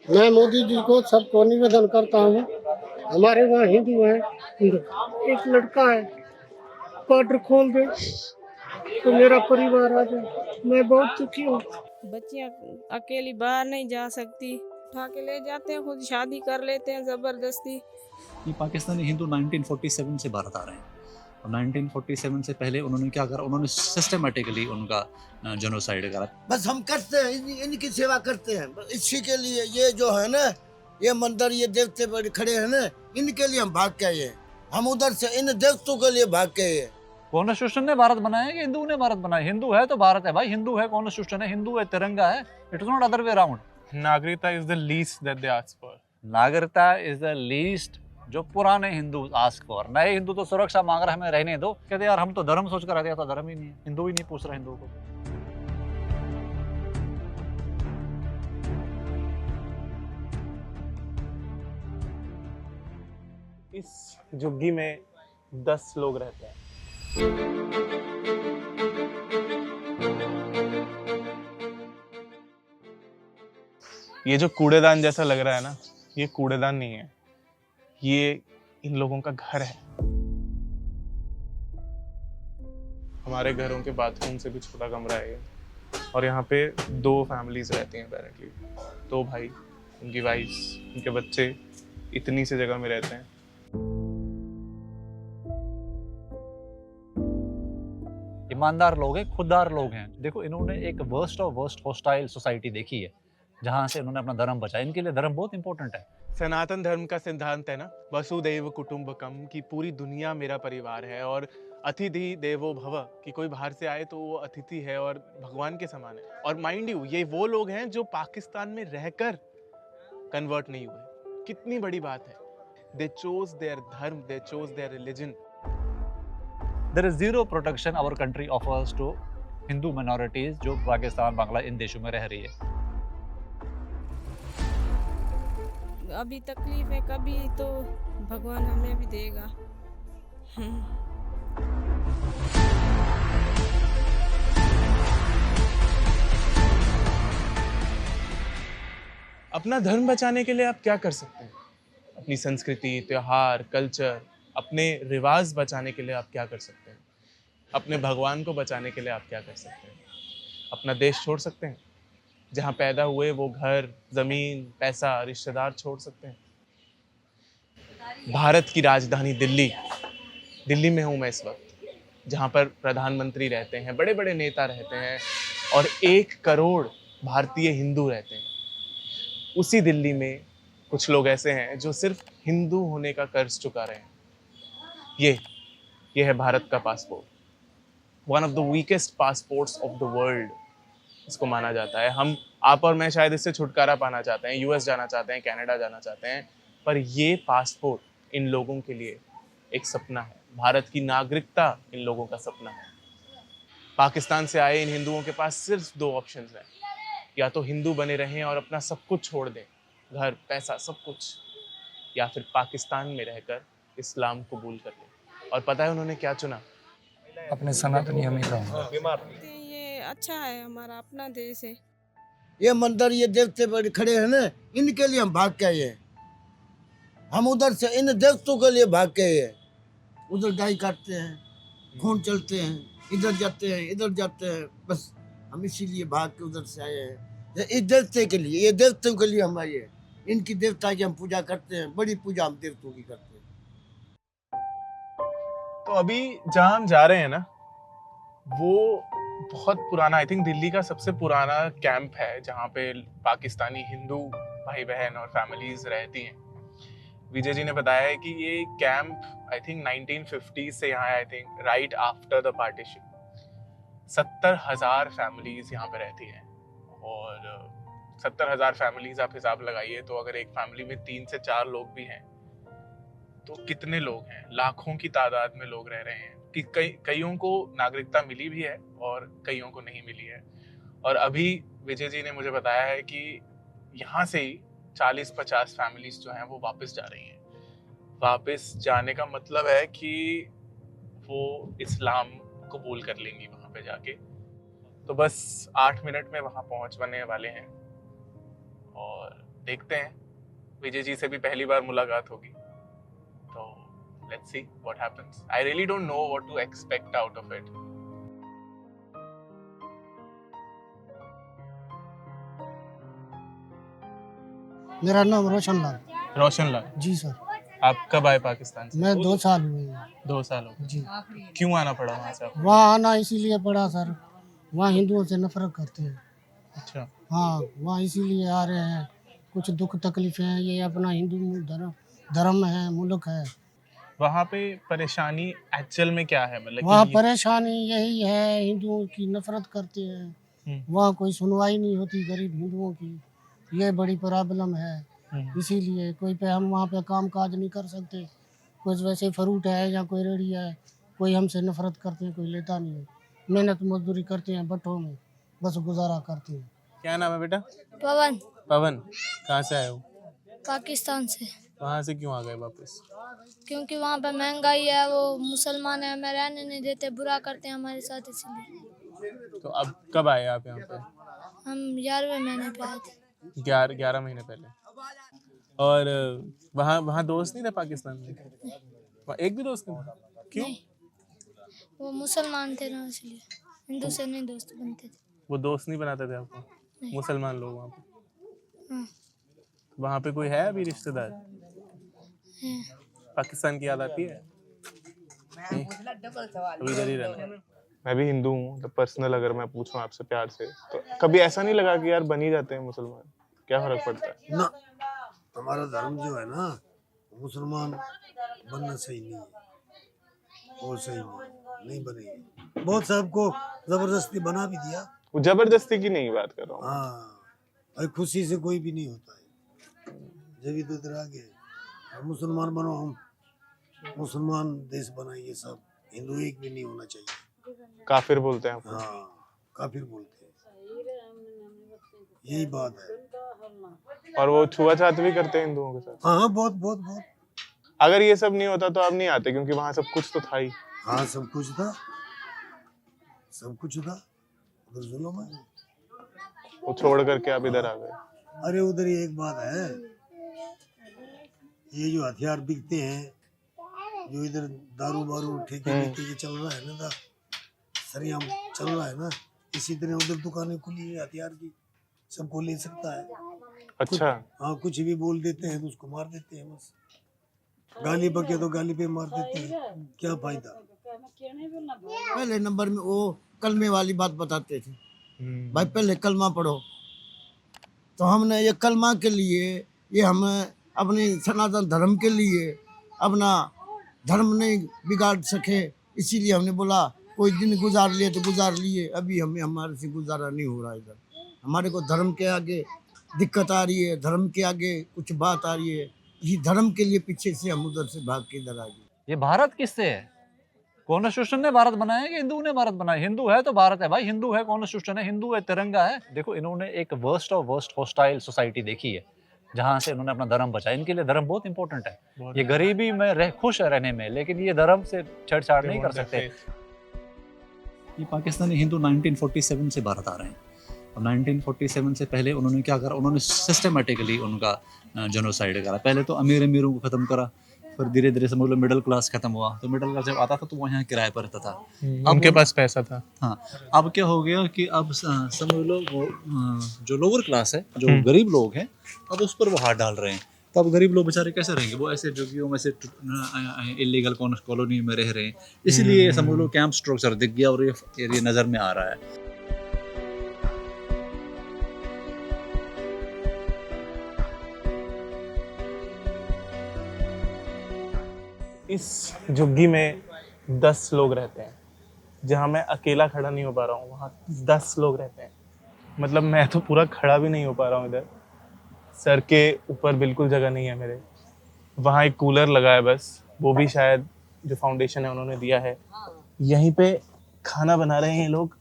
मैं मोदी जी को सबको निवेदन करता हूँ, हमारे वहाँ हिंदू हैं, एक लड़का है, बॉर्डर खोल दे तो मेरा परिवार आ जाए। मैं बहुत दुखी हूँ। बच्चियाँ अकेली बाहर नहीं जा सकती, उठा के ले जाते हैं, खुद शादी कर लेते हैं जबरदस्ती। ये पाकिस्तानी हिंदू 1947 से भारत आ रहे हैं और 1947 से पहले उन्होंने क्या करा, उन्होंने सिस्टमेटिकली उनका जेनोसाइड करा। बस हम करते हैं, इनकी सेवा करते हैं इसी के लिए। ये जो है ना, ये मंदिर, ये देवते बड़े खड़े हैं ना, इनके लिए हम भाग के आए हैं। हम उधर से इन देवतों के लिए भाग के आए। कॉन्स्टिट्यूशन ने भारत बनाया कि हिंदू ने भारत बनाया? हिंदू है तो भारत है भाई, हिंदू है, कॉन्स्टिट्यूशन है, हिंदू है, तिरंगा है। It is not other way around. Nagrikta is the least that they ask for. Nagrikta is the least जो पुराने हिंदू आस्क फॉर। नए हिंदू तो सुरक्षा मांग रहे, हमें रहने दो। कहते यार हम तो धर्म सोच कर आते, तो धर्म ही नहीं है, हिंदू ही नहीं पूछ रहा हिंदुओं को। इस झुग्गी में 10 लोग रहते हैं। ये जो कूड़ेदान जैसा लग रहा है ना, ये कूड़ेदान नहीं है, ये इन लोगों का घर है। हमारे घरों के बाथरूम से भी छोटा कमरा है ये। और यहाँ पे 2 फैमिलीज रहती हैं अपेरेंटली, 2 भाई, उनकी वाइफ्स, उनके बच्चे, इतनी सी जगह में रहते हैं। ईमानदार लोग हैं, खुददार लोग हैं। देखो इन्होंने एक वर्स्ट और वर्स्ट हॉस्टाइल सोसाइटी देखी है, जहां से इन्होंने अपना धर्म बचाया। इनके लिए धर्म बहुत इंपॉर्टेंट है। सनातन धर्म का सिद्धांत है ना, वसुदैव कुटुंबकम, की पूरी दुनिया मेरा परिवार है। और अतिथि देवो भव, कि कोई बाहर से आए तो वो अतिथि है और भगवान के समान है। और माइंड यू, ये वो लोग हैं जो पाकिस्तान में रहकर कन्वर्ट नहीं हुए। कितनी बड़ी बात है। दे choose their dharma, they choose their religion. There is zero protection our country offers to Hindu minorities जो पाकिस्तान, बांग्ला, इन देशों में रह रही है। अभी तकलीफ है, कभी तो भगवान हमें भी देगा। अपना धर्म बचाने के लिए आप क्या कर सकते हैं? अपनी संस्कृति, त्योहार, कल्चर, अपने रिवाज बचाने के लिए आप क्या कर सकते हैं? अपने भगवान को बचाने के लिए आप क्या कर सकते हैं? अपना देश छोड़ सकते हैं? जहाँ पैदा हुए वो घर, जमीन, पैसा, रिश्तेदार छोड़ सकते हैं? भारत की राजधानी दिल्ली में हूँ मैं इस वक्त, जहाँ पर प्रधानमंत्री रहते हैं, बड़े बड़े नेता रहते हैं और 1 करोड़ भारतीय हिंदू रहते हैं। उसी दिल्ली में कुछ लोग ऐसे हैं जो सिर्फ हिंदू होने का कर्ज चुका रहे हैं। ये है भारत का passport, one of the weakest passports of the world इसको माना जाता है। आप और मैं शायद इससे छुटकारा पाना चाहते हैं, यूएस जाना चाहते हैं, कनाडा जाना चाहते हैं, पर ये पासपोर्ट इन लोगों के लिए एक सपना है। भारत की नागरिकता इन लोगों का सपना है। पाकिस्तान से आए इन हिंदुओं के पास सिर्फ 2 ऑप्शंस हैं, या तो हिंदू बने रहें और अपना सब कुछ छोड़ दें, घर, पैसा, सब कुछ, या फिर पाकिस्तान में रहकर इस्लाम कबूल कर लें। और पता है उन्होंने क्या चुना? अपने सनातनी हमेशा। ये अच्छा है, हमारा अपना देश है। ये मंदिर, ये देवते बड़े खड़े हैं ना, इनके लिए हम भाग के आए हैं। हम उधर से इन देवतों के लिए भाग के आए हैं। उधर गाय काटते हैं, खून चलते हैं, इधर जाते हैं, इधर जाते हैं। बस हम इसीलिए भाग के उधर से आए हैं, इस देवते के लिए, ये देवतों के लिए हम आए हैं। इनकी देवता की हम पूजा करते हैं, बड़ी पूजा हम देवतों की करते हैं। तो अभी जहाँ हम जा रहे हैं ना, वो बहुत पुराना, आई थिंक दिल्ली का सबसे पुराना कैंप है, जहाँ पे पाकिस्तानी हिंदू भाई बहन और फैमिलीज रहती हैं। विजय जी ने बताया है कि ये कैंप आई थिंक 1950 से यहाँ है, I think right after the partition. 70,000 families यहाँ पे रहती हैं। और 70,000 फैमिलीज आप हिसाब लगाइए, तो अगर एक फैमिली में 3 से 4 लोग भी हैं तो कितने लोग हैं? लाखों की तादाद में लोग रह रहे हैं। कि कईयों को नागरिकता मिली भी है और कईयों को नहीं मिली है। और अभी विजय जी ने मुझे बताया है कि यहाँ से ही 40-50 फैमिलीज जो हैं वो वापस जा रही हैं। वापस जाने का मतलब है कि वो इस्लाम कबूल कर लेंगी वहाँ पे जाके। तो बस 8 मिनट में वहाँ पहुँचने वाले हैं और देखते हैं, विजय जी से भी पहली बार मुलाकात होगी, तो let's see what happens. I really don't know what to expect out of it. मेरा नाम रोशन लाल। रोशन लाल जी सर। आप कब आए पाकिस्तान से? मैं 2 साल हुए हैं। 2 साल हो गए। जी। क्यों आना पड़ा वहाँ से आपको? वहाँ आना इसीलिए पड़ा सर, वहाँ हिंदुओं से नफरत करते हैं। अच्छा। हाँ, वहाँ इसीलिए आ रहे हैं। कुछ दुख तकलीफें हैं, ये अपना हिंदू धर्म है, मुल्क है। वहाँ पे परेशानी एक्चुअल में क्या है, मतलब वहाँ कि परेशानी यही है, हिंदुओं की नफरत करते हैं। वहाँ कोई सुनवाई नहीं होती गरीब हिंदुओं की, ये बड़ी प्रॉब्लम है। इसीलिए कोई पे हम वहाँ पे काम काज नहीं कर सकते। कुछ वैसे फ्रूट है या कोई रेड़ी है, कोई हमसे नफरत करते हैं, कोई लेता नहीं है। मेहनत मजदूरी करते हैं भट्ठों में, बस गुजारा करते हैं। क्या नाम है बेटा? पवन। पवन। कहाँ से आए हो? पाकिस्तान से। वहाँ से क्यों आ गए वापस? क्योंकि वहाँ पे महंगाई है, वो मुसलमान है, हमें रहने नहीं देते, बुरा करते हैं हमारे साथ, इसलिए। तो अब कब आए आप यहाँ पे? हम 11वें महीने पे आए थे। 11 महीने पहले। और वहाँ दोस्त नहीं थे पाकिस्तान में? वहाँ एक भी दोस्त नहीं था? क्यों? नहीं, वो मुसलमान थे ना, इसलिए हिंदू से नहीं दोस्त बनते थे। वो दोस्त नहीं बनाते थे आपको? नहीं। मुसलमान लोग वहाँ पे? हाँ। वहाँ पे कोई है अभी रिश्तेदार? हैं। पाकिस्तान की याद आती है? अभी इधर ही रहना है। मैं भी हिंदू हूँ, तो पर्सनल अगर मैं पूछूं आपसे प्यार से, तो कभी ऐसा नहीं लगा कि यार बन ही जाते हैं मुसलमान, क्या फर्क पड़ता है? ना, हमारा धर्म जो है ना, मुसलमान बनना सही नहीं है, और सही नहीं बनेगी। बहुत साहब को जबरदस्ती बना भी दिया। वो जबरदस्ती की नहीं बात कर रहा हूँ। हाँ, और खुशी से कोई भी नहीं होता है। जब भी तो इधर आ गए, मुसलमान बनो, हम मुसलमान देश बनाएंगे सब, हिंदू एक भी नहीं होना चाहिए। काफिर बोलते हैं आपको? हाँ, काफिर बोलते हैं, यही बात है। और वो छुआछात भी करते हैं हिंदुओं के साथ? हाँ, बहुत बहुत बहुत। अगर ये सब नहीं होता तो आप नहीं आते, क्योंकि वहाँ सब कुछ तो था ही। हाँ, सब कुछ था, सब कुछ था, उधर जुल्म है। वो छोड़ करके आप इधर आ गए। अरे उधर ही एक बात है, ये जो हथियार बिकते हैं, जो इधर दारू बारू ठेके के चल रहा है ना, सरियाम चल रहा है ना, इसी तरह उधर दुकानें खुली है हथियार की, सबको ले सकता है। अच्छा। हाँ, कुछ भी बोल देते हैं तो उसको मार देते हैं, बस गाली बके तो गाली पे मार देते हैं, क्या फायदा। पहले नंबर में वो कलमे वाली बात बताते थे, भाई पहले कलमा पढ़ो। तो हमने ये कलमा के लिए, ये हम अपने सनातन धर्म के लिए अपना धर्म नहीं बिगाड़ सके, इसीलिए हमने बोला कोई दिन गुजार लिए तो गुजार लिए, अभी हमें हमारे से गुजारा नहीं हो रहा। इधर हमारे को धर्म के आगे दिक्कत आ रही है, धर्म के आगे कुछ बात आ रही है, इसी धर्म के लिए पीछे से हम उधर से भाग के इधर आ गए। ये भारत किससे है? कॉन्स्टिट्यूशन ने भारत बनाया है कि हिंदू ने भारत बनाया? हिंदू है तो भारत है भाई, हिंदू है, कॉन्स्टिट्यूशन है, हिंदू है, तिरंगा है। देखो इन्होंने एक worst of worst hostile society देखी है, जहाँ से इन्होंने अपना धर्म बचाया। इनके लिए धर्म बहुत इंपॉर्टेंट है। ये गरीबी में खुश है रहने में, लेकिन ये धर्म से छेड़छाड़ नहीं कर सकते। ये पाकिस्तानी हिंदू 1947 से भारत आ रहे हैं, और 1947 से पहले उन्होंने क्या करा? उन्होंने सिस्टमेटिकली उनका जेनोसाइड करा। पहले तो अमीरों को ख़त्म करा, फिर धीरे धीरे समझ लो मिडिल क्लास खत्म हुआ। तो मिडिल क्लास जब आता था तो वो यहाँ किराए पर रहता था, उनके पास पैसा था। हाँ, अब क्या हो गया कि अब समझ लो वो जो लोअर क्लास है, जो गरीब लोग हैं, अब उस पर वो हाथ डाल रहे हैं। तो अब गरीब लोग बेचारे कैसे रहेंगे? वो ऐसे झुग्गियों में से इलीगल कॉलोनी में रह रहे हैं, इसलिए समझ लो कैंप स्ट्रक्चर दिख गया और ये नज़र में आ रहा है। इस झुग्गी में 10 लोग रहते हैं, जहाँ मैं अकेला खड़ा नहीं हो पा रहा हूँ, वहाँ 10 लोग रहते हैं। मतलब मैं तो पूरा खड़ा भी नहीं हो पा रहा हूँ इधर, सर के ऊपर बिल्कुल जगह नहीं है मेरे। वहाँ एक कूलर लगा है बस, वो भी शायद जो फाउंडेशन है उन्होंने दिया है। यहीं पे खाना बना रहे हैं ये लोग,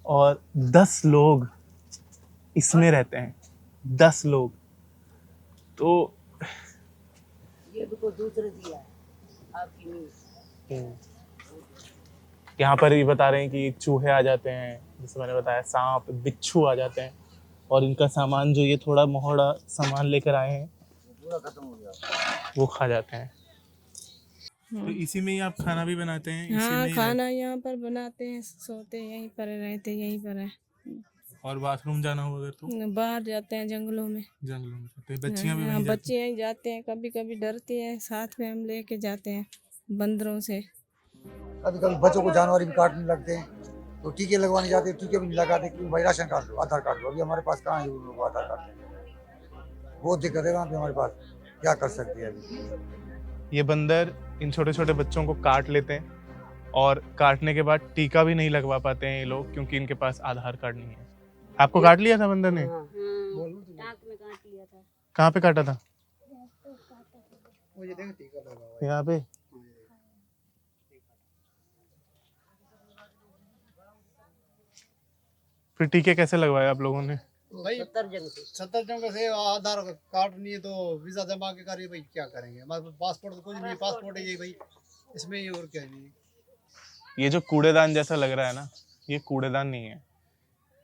और 10 लोग इसमें रहते हैं, 10 लोग। तो ये तो दूसरे दिया है आपकी नहीं। यहाँ पर ये बता रहे हैं कि चूहे आ जाते हैं, जैसे मैंने बताया, सांप बिच्छू आ जाते हैं। और इनका सामान जो ये थोड़ा मोहड़ा सामान लेकर आए हैं वो खा जाते हैं। तो इसी में ही आप खाना भी बनाते हैं? इसी में हाँ, ही खाना यहाँ पर बनाते हैं, सोते यहीं पर है, रहते यहीं पर है। और बाथरूम जाना हो अगर तो बाहर जाते हैं जंगलों में। जंगलों में जाते हैं। बच्चियां भी हाँ, वहीं जाती बच्चे यहीं जाते हैं, कभी कभी डरती हैं, साथ में हम लेके जाते हैं बंदरों से। कभी कभी बच्चों को जानवर भी काटने लगते हैं तो टीके लगवाने जाते हैं, टीके भी नहीं लगाते क्योंकि भाई राशन कार्ड लो, आधार कार्ड लो। अभी हमारे पास कहाँ है वो लोग आधार कार्ड लेंगे, बहुत दिक्कत है वहाँ पे हमारे पास, क्या कर सकते हैं अभी। ये बंदर इन छोटे छोटे बच्चों को काट लेते हैं और काटने के बाद टीका भी नहीं लगवा पाते हैं ये लोग क्योंकि इनके पास आधार कार्ड नहीं है। आपको काट लिया था बंदर ने? टांग में काट लिया था। कहाँ पे काटा था? यहाँ पे। फिर टीके कैसे लगवाए आप लोगों ने? भाई 70 जंग से आधार कार्ड नहीं है तो वीजा जमा के करिए भाई, क्या करेंगे, हमारे पासपोर्ट तो कुछ नहीं, पासपोर्ट है ये भाई, इसमें ये और क्या नहीं। ये जो कूड़ेदान जैसा लग रहा है ना, ये कूड़ेदान नहीं है,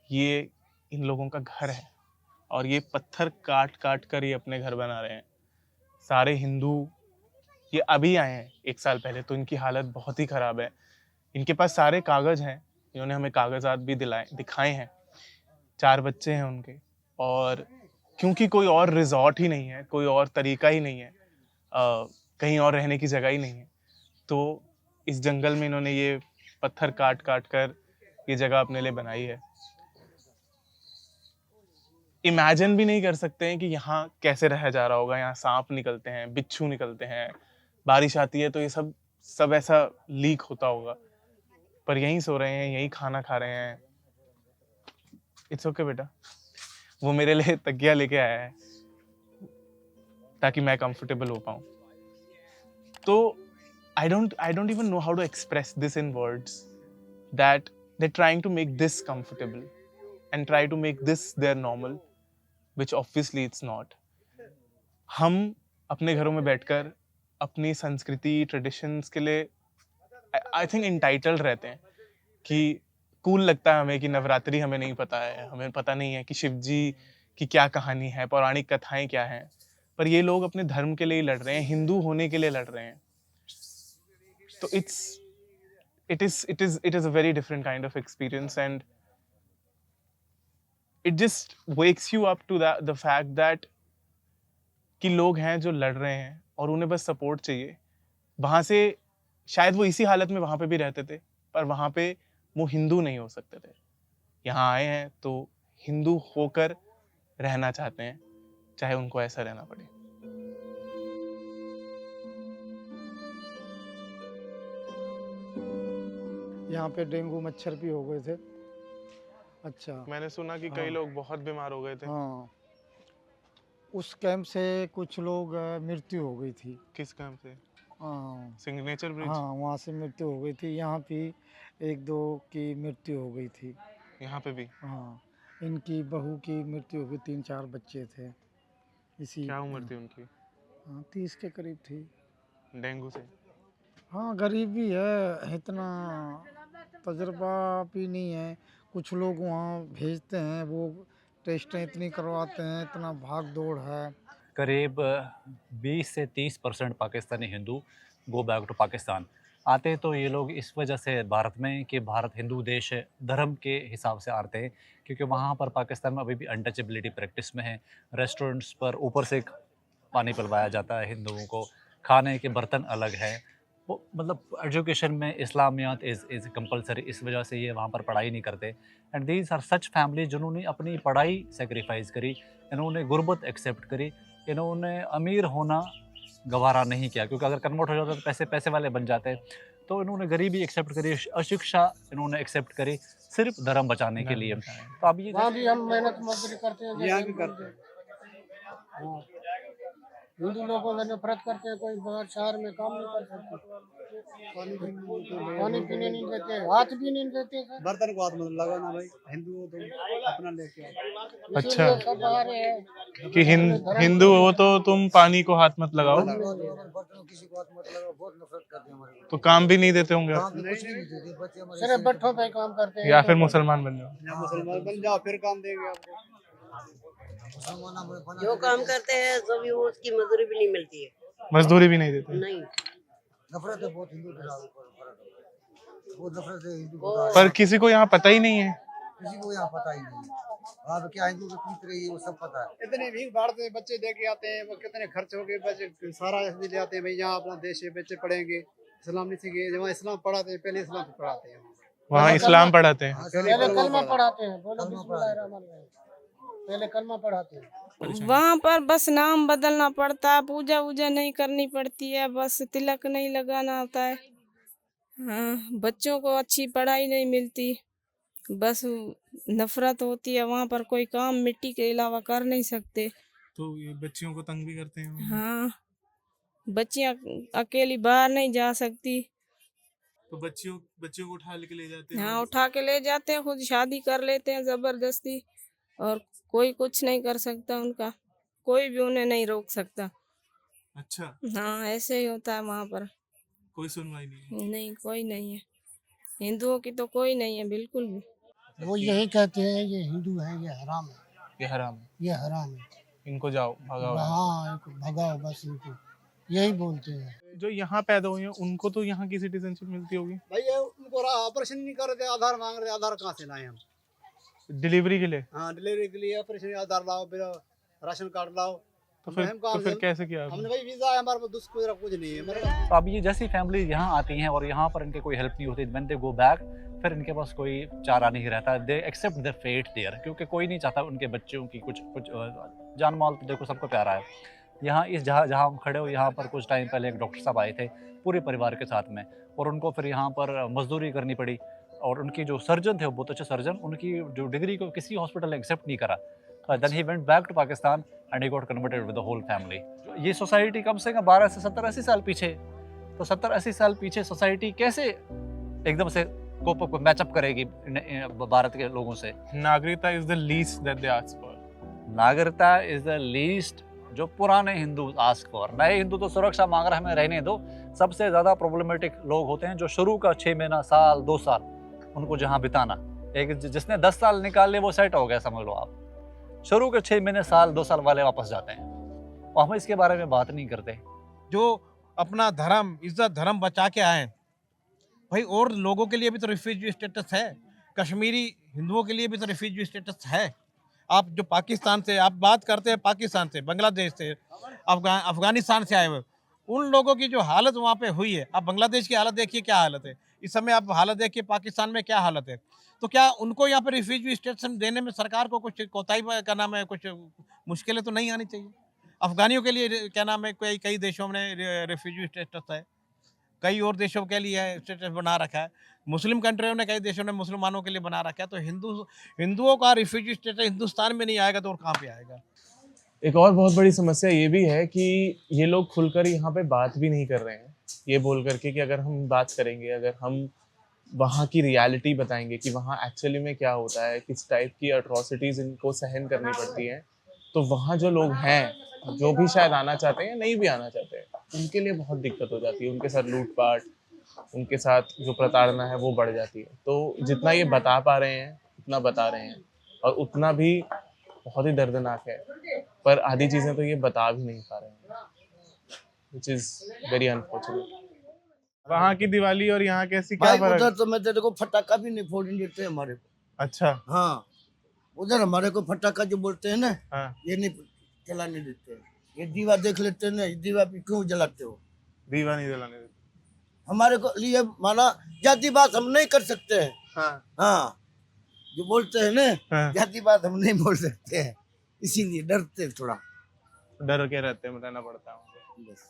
ये इन लोगों का घर है और ये पत्थर काट काट कर ये अपने घर बना रहे हैं। सारे हिंदू ये अभी आए हैं 1 साल पहले, तो इनकी हालत बहुत ही खराब है। इनके पास सारे कागज हैं, इन्होंने हमें कागजात भी दिखाए हैं। 4 बच्चे हैं उनके, और क्योंकि कोई और रिजॉर्ट ही नहीं है, कोई और तरीका ही नहीं है, कहीं और रहने की जगह ही नहीं है, तो इस जंगल में इन्होंने ये पत्थर काट काट कर ये जगह अपने लिए बनाई है। इमेजिन भी नहीं कर सकते हैं कि यहाँ कैसे रहा जा रहा होगा। यहाँ सांप निकलते हैं, बिच्छू निकलते हैं, बारिश आती है तो ये सब ऐसा लीक होता होगा, पर यहीं सो रहे हैं, यहीं खाना खा रहे हैं। इट्स ओके बेटा, वो मेरे लिए तकिया लेके आया है ताकि मैं कंफर्टेबल हो पाऊं। तो I don't even know how to express this in words, that they're trying to make this comfortable and try to make this their normal, which obviously it's not. हम अपने घरों में बैठकर अपनी संस्कृति ट्रेडिशंस के लिए I think entitled रहते हैं कि कूल लगता है हमें कि नवरात्रि हमें नहीं पता है, हमें पता नहीं है कि शिव जी की क्या कहानी है, पौराणिक कथाएं क्या हैं, पर ये लोग अपने धर्म के लिए लड़ रहे हैं, हिंदू होने के लिए लड़ रहे हैं। तो it is a very different kind of experience, and it just wakes you up to the fact that कि लोग हैं जो लड़ रहे हैं और उन्हें बस सपोर्ट चाहिए। वहाँ से शायद वो इसी हालत में वहाँ पे भी रहते थे, पर वहाँ पे वो हिंदू नहीं हो सकते थे। यहाँ आए हैं तो हिंदू होकर रहना चाहते हैं, चाहे उनको ऐसा रहना पड़े। यहाँ पे डेंगू मच्छर भी हो गए थे। अच्छा, मैंने सुना कि कई लोग बहुत बीमार हो गए थे। हाँ, उस कैंप से कुछ लोग मृत्यु हो गई थी। किस कैंप से? हाँ, सिग्नेचर ब्रिज? हाँ, वहाँ से मृत्यु हो गई थी। यहाँ भी 1-2 की मृत्यु हो गई थी। यहाँ पे भी? हाँ, इनकी बहू की मृत्यु हो गई, 3-4 बच्चे थे इसी। क्या उम्र थी उनकी? हाँ, 30 के करीब थी। डेंगू से? हाँ, गरीबी है, इतना तजुर्बा भी नहीं है। कुछ लोग वहाँ भेजते हैं, वो टेस्टें इतनी करवाते हैं, इतना भाग दौड़ है। करीब 20 से 30% Pakistani Hindu go back to Pakistan आते हैं। तो ये लोग इस वजह से भारत में कि भारत हिंदू देश है, धर्म के हिसाब से आते हैं, क्योंकि वहाँ पर पाकिस्तान में अभी भी अनटचेबिलिटी प्रैक्टिस में है। रेस्टोरेंट्स पर ऊपर से पानी पिलवाया जाता है हिंदुओं को, खाने के बर्तन अलग है। वो मतलब एजुकेशन में इस्लामियात इज़ कंपलसरी, इस वजह से ये वहाँ पर पढ़ाई नहीं करते। And these are such family जिन्होंने अपनी पढ़ाई सेक्रीफाइस करी, इन्होंने गुर्बत एक्सेप्ट करी, इन्होंने अमीर होना गवारा नहीं किया, क्योंकि अगर कन्वर्ट हो जाता तो पैसे वाले बन जाते। तो इन्होंने गरीबी एक्सेप्ट करी, अशिक्षा इन्होंने एक्सेप्ट करी, सिर्फ धर्म बचाने के लिए। तो अब ये वहाँ भी हम मेहनत मजदूरी करते हैं, यहाँ भी करते हैं। हिंदू लोगों से नफरत करते हैं, कोई बाहर शहर में काम नहीं कर सकते, पानी पीने नहीं देते, हाथ भी नहीं देते, बर्तन को हाथ मत लगाना भाई, हिंदू हो तो अपना लेके आओ। अच्छा, सब बाहर है कि हिंदू हो तो तुम पानी को हाथ मत लगाओ, किसी को हाथ मत लगाओ, बहुत नफरत करते हैं हमारे। तो काम भी नहीं देते होंगे, सिर्फ भट्ठों पे काम करते हैं। या फिर मुसलमान बन जाओ। मुसलमान बन जाओ फिर काम देंगे आपको। जो काम करते हैं सभी उसकी मजदूरी भी नहीं मिलती है। मजदूरी भी नहीं देते। नहीं। नफरत है बहुत हिंदू के साथ, बहुत नफरत है हिंदू वो के पर साथ। किसी को यहाँ पता ही नहीं है। किसी को यहाँ पता ही नहीं है। आप क्या हिंदू के पीत रही है वो सब पता है। इतने भीड़ भाड़ से बच्चे दे के आते हैं, वो कितने खर्च हो गए, बच्चे सारा ऐसे ले आते हैं भाई यहाँ अपना देश है, बच्चे पढ़ेंगे, इस्लाम नहीं सीखे, जहाँ इस्लाम पढ़ाते हैं पहले इस्लाम पढ़ाते हैं, वहाँ इस्लाम पढ़ाते हैं। पहले कलमा पढ़ाते हैं, बोलो बिस्मिल्लाहिर्रहमानिर्रहीम, पहले कलमा पढ़ाते हैं। वहाँ पर बस नाम बदलना पड़ता है, पूजा वूजा नहीं करनी पड़ती है, बस तिलक नहीं लगाना होता है। हाँ, बच्चों को अच्छी पढ़ाई नहीं मिलती, बस नफरत होती है। वहाँ पर कोई काम मिट्टी के अलावा कर नहीं सकते। तो ये बच्चियों को तंग भी करते हैं। हाँ, बच्चियाँ अकेली बाहर नहीं जा सकती। तो बच्चियों को उठा के ले जाते हैं। हाँ, उठा के ले जाते हैं, खुद शादी कर लेते हैं जबरदस्ती, और कोई कुछ नहीं कर सकता उनका, कोई भी उन्हें नहीं रोक सकता। अच्छा, हाँ, ऐसे ही होता है वहाँ पर। कोई सुनवाई नहीं है। नहीं, कोई नहीं है, हिंदुओं की तो कोई नहीं है बिल्कुल भी। वो यही कहते हैं ये हिंदू है, ये हराम है, ये हराम है, ये हराम है, इनको जाओ भगाओ। हाँ इनको भगाओ, बस इनको यही बोलते हैं। जो यहाँ पैदा हुए हैं उनको तो यहाँ की सिटीजनशिप मिलती होगी। भाई ये उनको ऑपरेशन नहीं कर रहे, आधार मांग रहे, आधार कहाँ से लाए हम? डिलीवरी के लिए। हाँ, डिलीवरी के लिए ऑपरेशन आधार लाओ, फिर राशन कार्ड लाओ। तो फिर कैसे किया आपने? हमने भाई वीजा है हमारे पास, दूसरा कुछ नहीं है मेरे पास। तो अब ये जैसी फैमिली यहाँ आती हैं और यहाँ पर इनके कोई हेल्प नहीं होती, व्हेन दे गो बैक फिर इनके पास कोई चारा नहीं रहता, they accept their fate there, क्योंकि कोई नहीं चाहता उनके बच्चों की कुछ जान माल तो देखो सबको प्यारा है। यहाँ इस जहाँ हम खड़े हो, यहाँ पर कुछ टाइम पहले एक डॉक्टर साहब आए थे पूरे परिवार के साथ में, और उनको फिर यहाँ पर मजदूरी करनी पड़ी, और उनकी जो सर्जन थे वो बहुत अच्छे सर्जन, उनकी जो डिग्री को किसी हॉस्पिटल ने एक्सेप्ट नहीं करा। Then he went back to Pakistan and he got converted with the whole family. ये सोसाइटी कम से कम 12 से 70-80 साल पीछे, तो 70-80 साल पीछे सोसाइटी कैसे एकदम से कोप मैचअप करेगी भारत के लोगों से? नागरिकता is the least that they ask for. Nagrikta is the least जो पुराने हिंदू आस्क फॉर। नए हिंदू तो सुरक्षा मांग रहे, हमें रहने दो। सबसे ज्यादा प्रॉब्लमेटिक लोग होते हैं जो शुरू का 6 महीना, साल, 2 साल उनको जहाँ बिताना, एक जिसने 10 साल निकाल ले वो सेट हो गया समझ लो आप। शुरू के 6 महीने, साल, 2 साल वाले वापस जाते हैं, और हम इसके बारे में बात नहीं करते। जो अपना धर्म, इज्जत, धर्म बचा के आए भाई, और लोगों के लिए भी तो रिफ्यूजी स्टेटस है। कश्मीरी हिंदुओं के लिए भी तो रिफ्यूजी स्टेटस है। आप जो पाकिस्तान से आप बात करते हैं, पाकिस्तान से, बांग्लादेश से, अफगानिस्तान से आए हुए, उन लोगों की जो हालत वहाँ पे हुई है, आप बांग्लादेश की हालत देखिए क्या हालत है, इस समय आप हालत देखिए पाकिस्तान में क्या हालत है। तो क्या उनको यहाँ पे रिफ्यूजी स्टेटस देने में सरकार को कुछ कोताही का नाम है, कुछ मुश्किलें तो नहीं आनी चाहिए? अफगानियों के लिए क्या नाम है, कई देशों में रिफ्यूजी स्टेटस है, कई और देशों के लिए स्टेटस बना रखा है, मुस्लिम कंट्रियों ने कई देशों ने मुसलमानों के लिए बना रखा है। तो हिंदुओं का रिफ्यूजी स्टेटस हिंदुस्तान में नहीं आएगा तो और कहाँ पे आएगा? एक और बहुत बड़ी समस्या ये भी है कि ये लोग खुलकर यहाँ पे बात भी नहीं कर रहे हैं, ये बोल करके कि अगर हम बात करेंगे, अगर हम वहाँ की रियलिटी बताएंगे कि वहाँ एक्चुअली में क्या होता है, किस टाइप की अट्रॉसिटीज़ इनको सहन करनी पड़ती हैं, तो वहाँ जो लोग हैं, जो भी शायद आना चाहते हैं या नहीं भी आना चाहते हैं, उनके लिए बहुत दिक्कत हो जाती है। उनके साथ लूटपाट, उनके साथ जो प्रताड़ना है वो बढ़ जाती है। तो जितना ये बता पा रहे हैं उतना बता रहे हैं, और उतना भी बहुत ही दर्दनाक है, पर आधी चीज़ें तो ये बता भी नहीं पा रहे हैं, विच इज़ वेरी अनफॉर्चुनेट। वहाँ की दिवाली और यहाँ कैसी क्या फर्क? उधर तो मैं तेरे को फटाका भी नहीं फोड़ने देते हमारे को। अच्छा, हाँ, उधर हमारे को फटाका जो बोलते हैं ना, हाँ, ये नहीं जलाने देते हैं। ये दीवा देख लेते हैं ना, ये दीवा भी क्यों जलाते हो? दीवा नहीं जलाने देते। हमारे को लिए माना जाति बात हम नहीं कर सकते हैं। हाँ, हाँ, जो बोलते हैं ना, हाँ। जाति बात हम नहीं बोल सकते हैं, इसीलिए डरते हैं थोड़ा। डर के रहते हैं, रहना पड़ता है।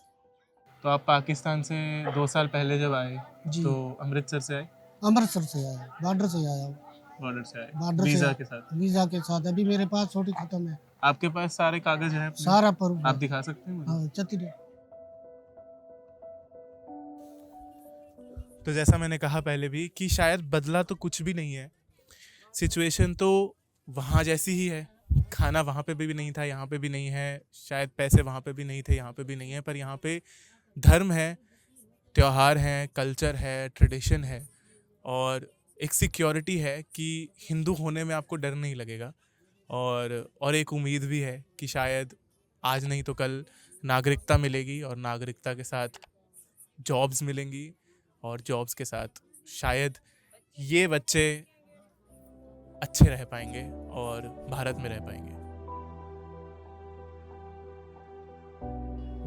तो आप पाकिस्तान से 2 साल पहले जब आए जी। तो अमृतसर से आए? अमृतसर से आया, बॉर्डर से आया हूँ, बॉर्डर से आए, बॉर्डर से वीजा आया। के साथ? वीजा के साथ अभी मेरे पास छोटी खत्म है, आपके पास सारे कागज हैं अपने? सारा प्रूफ आप है। दिखा सकते हैं मुझे? हाँ, चतुर। तो जैसा मैंने कहा पहले भी कि शायद बदला तो कुछ भी नहीं है, सिचुएशन तो वहाँ जैसी ही है। खाना वहाँ पे भी नहीं था, यहाँ पे भी नहीं है, शायद पैसे वहाँ पे भी नहीं थे, यहाँ पे भी नहीं है, पर यहाँ पे धर्म है, त्योहार हैं, कल्चर है, ट्रेडिशन है, और एक सिक्योरिटी है कि हिंदू होने में आपको डर नहीं लगेगा। और एक उम्मीद भी है कि शायद आज नहीं तो कल नागरिकता मिलेगी और नागरिकता के साथ जॉब्स मिलेंगी और जॉब्स के साथ शायद ये बच्चे अच्छे रह पाएंगे और भारत में रह पाएंगे।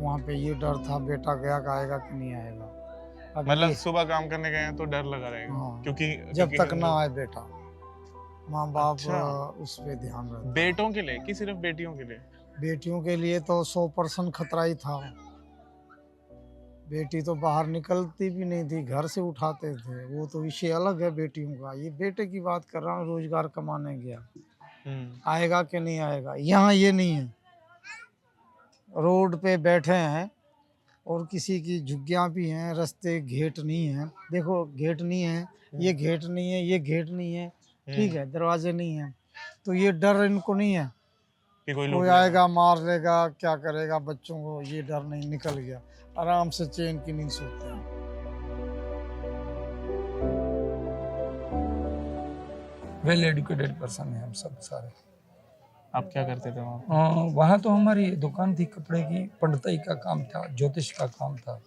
वहाँ पे ये डर था बेटा गया का आएगा कि नहीं आएगा। अब मतलब ये- सुबह काम करने गए हैं तो डर लगा रहेगा हाँ, क्योंकि जब क्योंकि तक ना आए बेटा, माँ बाप अच्छा। उस पे ध्यान रखते। बेटों के लिए कि सिर्फ बेटियों के लिए? बेटियों के लिए तो 100% खतरा ही था। बेटी तो बाहर निकलती भी नहीं थी, घर से उठाते थे, वो तो विषय अलग है बेटियों का। ये बेटे की बात कर रहा हूँ, रोजगार कमाने गया, आएगा कि नहीं आएगा। यहाँ ये नहीं है, रोड पे बैठे हैं और किसी की झुग्गियाँ भी हैं, रास्ते घेट नहीं है। देखो घेट नहीं है, ये घेट नहीं है, ये घेट नहीं है, ठीक है, दरवाजे नहीं है, तो ये डर इनको नहीं है कि कोई कोई आएगा मार लेगा क्या करेगा बच्चों को। ये डर नहीं, निकल गया, आराम से चैन की नींद सोते हैं। वेल एजुकेटेड पर्सन है हम सब सारे। आप क्या करते थे वहाँ? वहाँ तो हमारी दुकान थी कपड़े की, पंडिताई का काम था, ज्योतिष का काम था।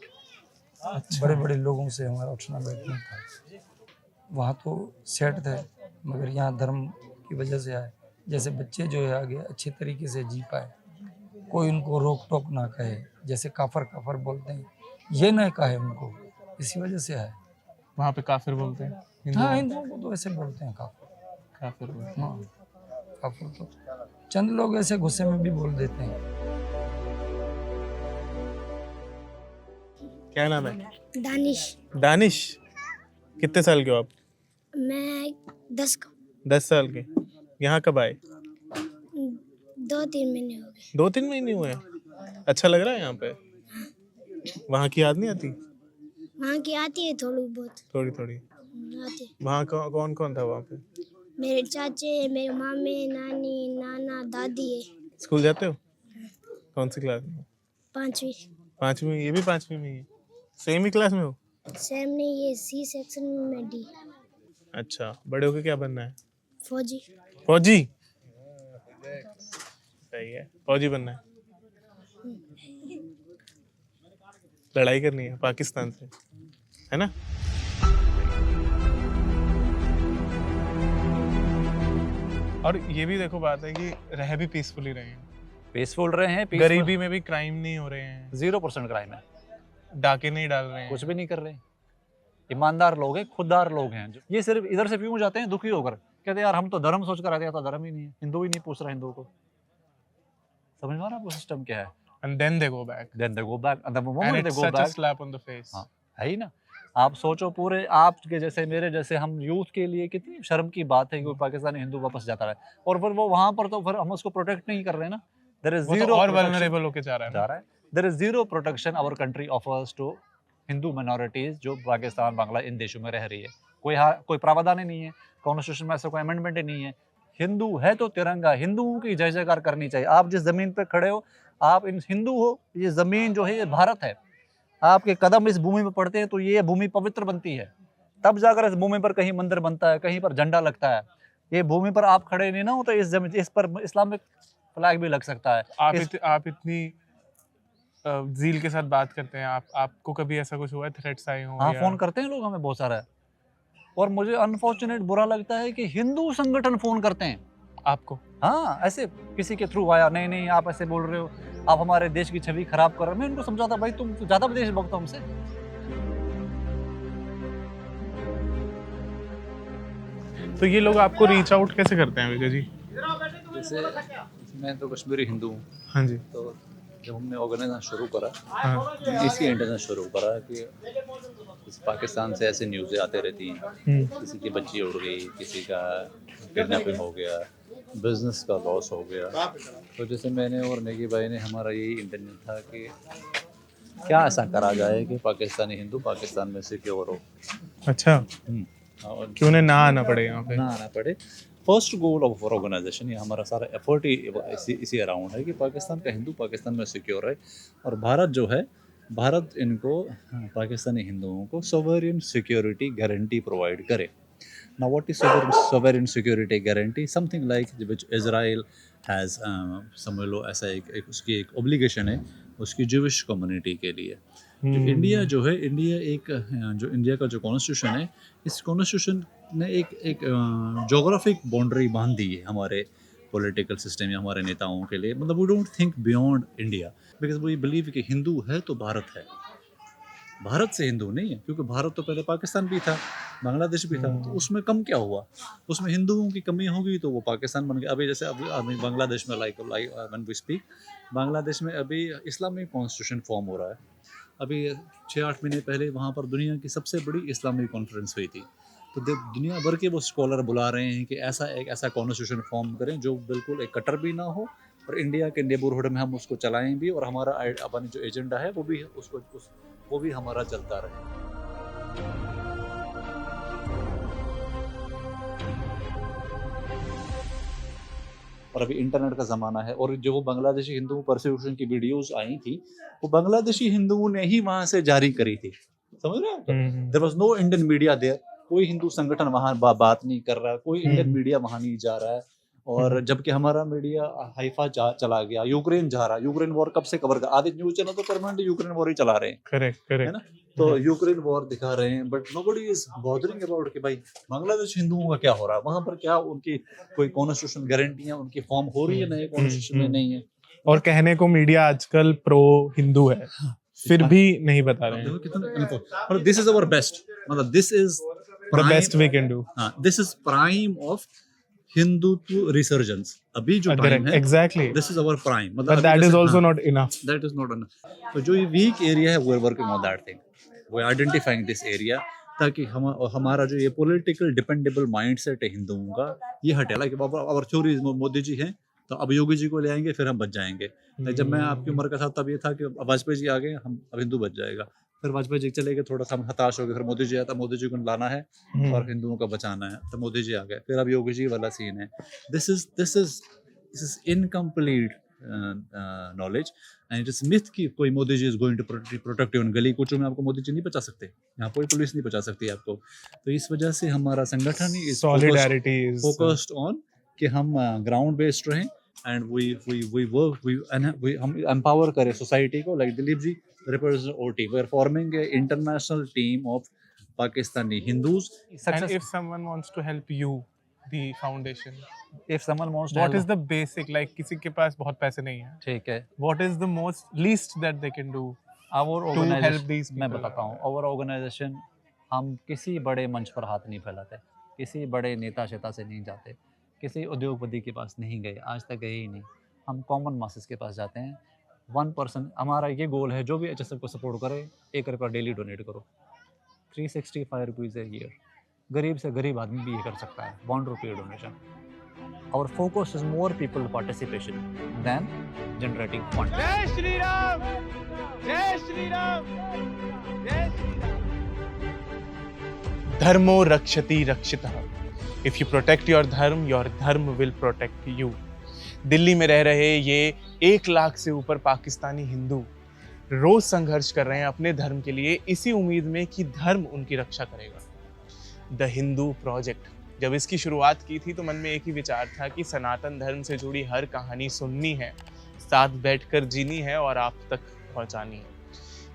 अच्छा। बड़े बड़े लोगों से हमारा उठना बैठना था। वहाँ तो सेट थे, मगर यहाँ धर्म की वजह से आए। जैसे बच्चे जो है आगे अच्छे तरीके से जी पाए, कोई उनको रोक टोक ना कहे, जैसे काफर काफर बोलते हैं ये ना कहे उनको, इसी वजह से आए। वहाँ पे काफिर बोलते हैं? हाँ, हिंदुओं को तो ऐसे बोलते हैं काफर। काफिर बोलते हैं। हाँ, काफर तो चंद लोग ऐसे गुस्से में भी बोल देते हैं। क्या नाम है? दानिश। दानिश। कितने साल के हो आप? मैं 10 का। 10 साल के। यहाँ कब आए? 2-3 महीने हो गए। 2-3 महीने हुए हैं। अच्छा लग रहा है यहाँ पे? वहाँ की याद नहीं आती? वहाँ की आती है थोड़ी बहुत। थोड़ी थोड़ी। आती है। वहाँ कौन कौन था वहाँ पे? मेरे चाचे, मेरे मामे, नानी, नाना, दादी है। स्कूल जाते हो? कौन सी क्लास में? 5वीं। 5वीं में? ये भी 5वीं में ही है? सेम ही क्लास में हो? सेम नहीं, ये सी सेक्शन में डी। अच्छा, बड़े होके क्या बनना है? फौजी। फौजी? सही है, फौजी बनना है। लड़ाई करनी है पाकिस्तान से, है ना? और ये भी देखो बात है कि रह भी पीसफुली रहे हैं। पीसफुल रहे हैं, गरीबी में भी क्राइम नहीं हो रहे हैं। 0% क्राइम है, डाके नहीं डाल रहे हैं, कुछ भी नहीं कर रहे हैं। ईमानदार लोग हैं, खुददार लोग हैं। ये सिर्फ इधर से क्यों जाते हैं दुखी होकर, कहते हैं यार हम तो धर्म सोच कर आते हैं, तो धर्म ही नहीं है, हिंदू ही नहीं पूछ रहा हिंदू को। समझ में आ रहा है आपको सिस्टम क्या है? And then they go back. Then they go back, and the And moment they it's go such a back, slap on the face. हाँ, है ही ना। आप सोचो पूरे आपके जैसे मेरे जैसे हम यूथ के लिए कितनी शर्म की बात है कि कोई पाकिस्तानी हिंदू वापस जाता है, और फिर वो वहां पर तो फिर हम उसको प्रोटेक्ट नहीं कर रहे ना। देयर इज वो तो जीरो और वल्नरेबल होके जा रहा है। There is zero protection our country offers to Hindu minorities जो पाकिस्तान, बांग्ला इन देशों में रह रही है। कोई प्रावधान ही नहीं है, कॉन्स्टिट्यूशन में ऐसा कोई अमेंडमेंट ही नहीं है। हिंदू है तो तिरंगा, हिंदुओं की जय जयकार करनी चाहिए। आप जिस जमीन पे खड़े हो, आप इन हिंदू हो, ये जमीन जो है ये भारत है। आपके कदम इस भूमि पर पड़ते हैं तो ये भूमि पवित्र बनती है, तब जाकर इस भूमि पर कहीं मंदिर बनता है, कहीं पर झंडा लगता है। ये भूमि पर आप खड़े नहीं ना हो तो इस पर इस्लामिक फ्लैग भी लग सकता है। आप इतनी ज़ील के साथ बात करते हैं, आपको कभी ऐसा कुछ हुआ है, थ्रेट्स आए हो? हाँ, फोन करते हैं लोग हमें बहुत सारा, और मुझे अनफॉर्चुनेट बुरा लगता है कि हिंदू संगठन फोन करते हैं आपको। हाँ, ऐसे किसी के थ्रू आया, नहीं आप ऐसे बोल रहे हो, आप हमारे देश की छवि खराब कर रहे हो। मैं उनको समझाता भाई तुम ज्यादा देशभक्त हो हमसे। तो ये लोग आपको रीच आउट कैसे करते हैं विजय जी? जैसे मैं तो कश्मीरी हिंदू हूँ। हाँ जी। तो जब हमने ऑर्गेनाइजेशन शुरू करा, हाँ। इसी इंटरनेट शुरू करा कि पाकिस्तान से ऐसे न्यूज़ें आते रहती हैं, किसी की बच्ची उड़ गई, किसी का किडनैपिंग हो गया, बिजनेस का लॉस हो गया। तो जैसे मैंने और नेगी भाई ने, हमारा यही इंटरनेट था कि क्या ऐसा करा जाए कि पाकिस्तानी हिंदू पाकिस्तान में सिक्योर हो। अच्छा, कि उन्हें ना आना पड़े यहाँ पे? ना आना पड़े। फर्स्ट गोल ऑफ ऑर्गेनाइजेशन, ये हमारा सारा एफर्ट ही इसी अराउंड है कि पाकिस्तान का हिंदू पाकिस्तान में सिक्योर है, और भारत जो है, भारत इनको पाकिस्तानी हिंदुओं को सोवरेन सिक्योरिटी गारंटी प्रोवाइड करे। Now, what is sovereign security guarantee? Something like which Israel has, समझ लो ऐसा एक उसकी एक obligation है उसकी Jewish community के लिए। जो इंडिया जो है, इंडिया एक जो इंडिया का जो कॉन्स्टिट्यूशन है, इस कॉन्स्टिट्यूशन ने एक जोग्राफिक बाउंड्री बांध दी है हमारे पॉलिटिकल सिस्टम या हमारे नेताओं के लिए। मतलब we don't think beyond India, because we believe कि हिंदू है तो भारत है, भारत से हिंदू नहीं है। क्योंकि भारत तो पहले पाकिस्तान भी था, बांग्लादेश भी था, तो उसमें कम क्या हुआ, उसमें हिंदुओं की कमी होगी तो वो पाकिस्तान बन गया। अभी जैसे अभी बांग्लादेश में like when we speak, Bangladesh में अभी इस्लामिक कॉन्स्टिट्यूशन फॉर्म हो रहा है। अभी 6-8 महीने पहले वहाँ पर दुनिया की सबसे बड़ी इस्लामिक कॉन्फ्रेंस हुई थी, तो दुनिया भर के वो स्कॉलर बुला रहे हैं कि ऐसा कॉन्स्टिट्यूशन फॉर्म करें जो बिल्कुल एक कट्टर भी ना हो और इंडिया के नेबरहुड में हम उसको चलाएं भी, और हमारा अपना जो एजेंडा है वो भी हमारा चलता रहे। और अभी इंटरनेट का ज़माना है, और जो वो बांग्लादेशी हिंदू परसिक्यूशन की वीडियोस आई थी, वो बांग्लादेशी हिंदुओं ने ही वहाँ से जारी करी थी, समझ रहे हैं? There was no Indian media there, कोई हिंदू संगठन वहाँ बात नहीं कर रहा, कोई इंडियन मीडिया वहाँ नहीं जा रहा है। और जबकि हमारा मीडिया हाइफा चला गया, यूक्रेन जा रहा है, यूक्रेन वॉर कब से कवर कर, आधे न्यूज चैनल तो परमानेंट यूक्रेन वॉर ही चला रहे हैं, करेक्ट है ना? तो यूक्रेन वॉर दिखा रहे हैं, but nobody is bothering about कि भाई बांग्लादेश हिंदुओं का क्या हो रहा है वहां पर, क्या उनकी कोई कॉन्स्टिट्यूशन गारंटियां उनकी फॉर्म हो रही है, नए कॉन्स्टिट्यूशन में नहीं है। और कहने को मीडिया आजकल प्रो हिंदू है, फिर भी नहीं बता रहे हैं। कितना दिस इज अवर बेस्ट, मतलब this is the best we can do, this is prime of Hindutva resurgence. अभी जो टाइम है, exactly this is our prime, but that is also not enough, that is not enough. तो जो ये weak area है, we are working on that thing, we are identifying this area, ताकि हमारा जो ये पॉलिटिकल डिपेंडेबल माइंडसेट है हिंदुओं का, ये हटे। Like our theory, Modi ji हैं तो अब योगी जी को ले आएंगे, फिर हम बच जाएंगे। जब मैं आपकी उम्र का था तब ये था कि वाजपेयी जी आ गए, हम अब हिंदू बच जाएगा। फिर वाजपेयी जी चले गए, थोड़ा सा हम हताश हो गए, फिर मोदी जी आया, तब मोदी जी को लाना है और हिंदुओं का बचाना है, तो मोदी जी आ गए। फिर अब योगी जी वाला सीन है। This is incomplete knowledge and it is myth कि कोई Modi ji is going to protect you. गली कूचों में आपको मोदी जी नहीं बचा सकते, यहाँ कोई पुलिस नहीं बचा सकती आपको। तो इस वजह से हमारा संगठन ही सॉलिडैरिटी इज फोकस्ड ऑन कि हम ग्राउंड बेस्ड रहें एंड हम एम्पावर करें सोसाइटी को। Like Dilip ji represent OT, we are forming a international team of Pakistani Hindus. And if someone wants to help you, the foundation, if someone wants to what is the basic, like किसी के पास बहुत पैसे नहीं है, ठीक है, what is the most least that they can do our to help these people? मैं बताता हूँ, our organization, हम किसी बड़े मंच पर हाथ नहीं फैलाते, किसी बड़े नेता शेता से नहीं जाते, किसी उद्योगपति के पास नहीं गए, आज तक गए ही नहीं। हम कॉमन मासेस के पास जाते हैं। 1% हमारा ये गोल है, जो भी HSF को सपोर्ट करे, 1 रुपया डेली डोनेट करो, 365 रुपीज़ ए ईयर। गरीब से गरीब आदमी भी ये कर सकता है, 1 रुपये donation. Our focus is more people participation than generating funds. जय श्री राम, जय श्री राम, जय श्री राम। धर्मो रक्षति रक्षितः। If you protect your dharma will protect you. Delhi में रह रहे ये 1 लाख से ऊपर पाकिस्तानी हिंदू रोज संघर्ष कर रहे हैं अपने धर्म के लिए, इसी उम्मीद में कि धर्म उनकी रक्षा करेगा। द हिंदू प्रोजेक्ट, जब इसकी शुरुआत की थी तो मन में एक ही विचार था कि सनातन धर्म से जुड़ी हर कहानी सुननी है, साथ बैठकर जीनी है और आप तक पहुंचानी है।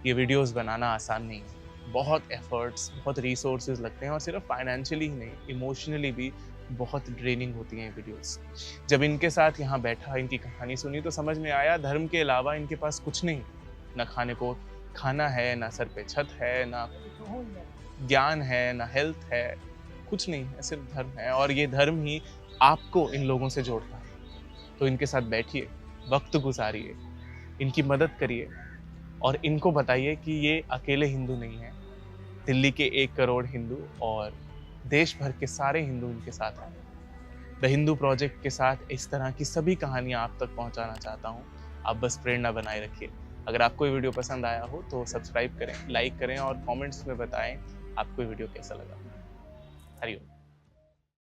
ये वीडियोस बनाना आसान नहीं है, बहुत एफर्ट्स, बहुत रिसोर्सेज लगते हैं, और सिर्फ फाइनेंशियली ही नहीं, इमोशनली भी बहुत ड्रेनिंग होती हैं ये वीडियोस। जब इनके साथ यहाँ बैठा, इनकी कहानी सुनी, तो समझ में आया धर्म के अलावा इनके पास कुछ नहीं। ना खाने को खाना है, ना सर पे छत है, ना ज्ञान है, ना हेल्थ है, कुछ नहीं है, सिर्फ धर्म है। और ये धर्म ही आपको इन लोगों से जोड़ता है। तो इनके साथ बैठिए, वक्त गुजारिए, इनकी मदद करिए और इनको बताइए कि ये अकेले हिंदू नहीं हैं। दिल्ली के 1 करोड़ हिंदू और देश भर के सारे हिंदू इनके साथ हैं। द हिंदू प्रोजेक्ट के साथ इस तरह की सभी कहानियाँ आप तक पहुँचाना चाहता हूँ। आप बस प्रेरणा बनाए रखिए। अगर आपको ये वीडियो पसंद आया हो तो सब्सक्राइब करें, लाइक करें और कमेंट्स में बताएं आपको ये वीडियो कैसा लगा। हरिओम।